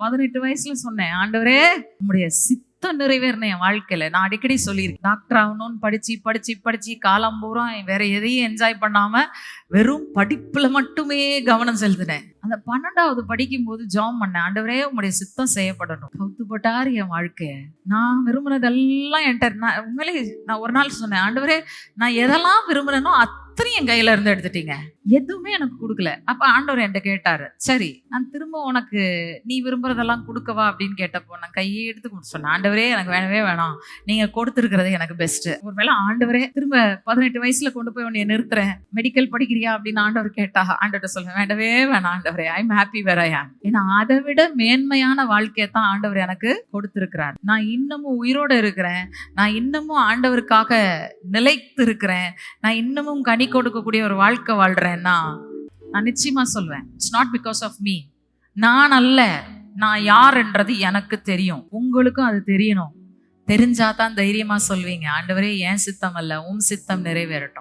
18 வயசுல சொன்னேன், ஆண்டவரே உம்முடைய சித்தம் நிறைவேறணும் என் வாழ்க்கையில. நான் அடிக்கடி சொல்லியிருக்கேன், டாக்டர் ஆகணும்னு படிச்சு படிச்சு படிச்சு காலம் பூரா வேற எதையும் என்ஜாய் பண்ணாம வெறும் படிப்புல மட்டுமே கவனம் செலுத்தினேன். அந்த 12வது படிக்கும் போது ஜெபம் பண்ணேன், ஆண்டவரே உம்முடைய சித்தம் செய்யப்படணும். கவுத்துப்பட்டாரு என் வாழ்க்கைய. நான் விரும்பினதெல்லாம் நான் உண்மையிலே நான் ஒரு நாள் சொன்னேன், ஆண்டவரே நான் எதெல்லாம் விரும்பினோ அத்தனையும் என் கையில இருந்து எடுத்துட்டீங்க, எதுவுமே எனக்கு கொடுக்கல. அப்ப ஆண்டவர் என்கிட்ட கேட்டாரு, சரி நான் திரும்ப உனக்கு நீ விரும்புறதெல்லாம் கொடுக்கவா அப்படின்னு கேட்டப்போ நான் கையே எடுத்து சொன்னேன், ஆண்டவரே எனக்கு வேணவே வேணாம், நீங்க கொடுத்துருக்கிறது எனக்கு பெஸ்ட். ஒருவேளை ஆண்டவரே திரும்ப 18 வயசுல கொண்டு போய் உன்னை நிறுத்துறேன், மெடிக்கல் படிக்கிறியா அப்படின்னு ஆண்டவர் கேட்டா, ஆண்டவர்கிட்ட சொல்லுவேன், வேண்டவே வேணாம் ஆண்டவரே, ஐ எம் ஹாப்பி வேர் ஐ ஆம். ஏன்னா அதை விட மேன்மையான வாழ்க்கையை தான் ஆண்டவர் எனக்கு கொடுத்திருக்கிறார். நான் இன்னமும் உயிரோட இருக்கிறேன், நான் இன்னமும் ஆண்டவருக்காக நிலைத்து இருக்கிறேன், நான் இன்னமும் கனி கொடுக்கக்கூடிய ஒரு வாழ்க்கை வாழ்றேன்னா நான் நிச்சயமா சொல்வேன், it's not because of me. நான் அல்ல, நான் யார்ன்றது எனக்கு தெரியும், உங்களுக்கும் அது தெரியணும். தெரிஞ்சாதான் தைரியமா சொல்வீங்க, ஆண்டவரே என் சித்தம் அல்ல உம் சித்தம் நிறைவேறட்டும்.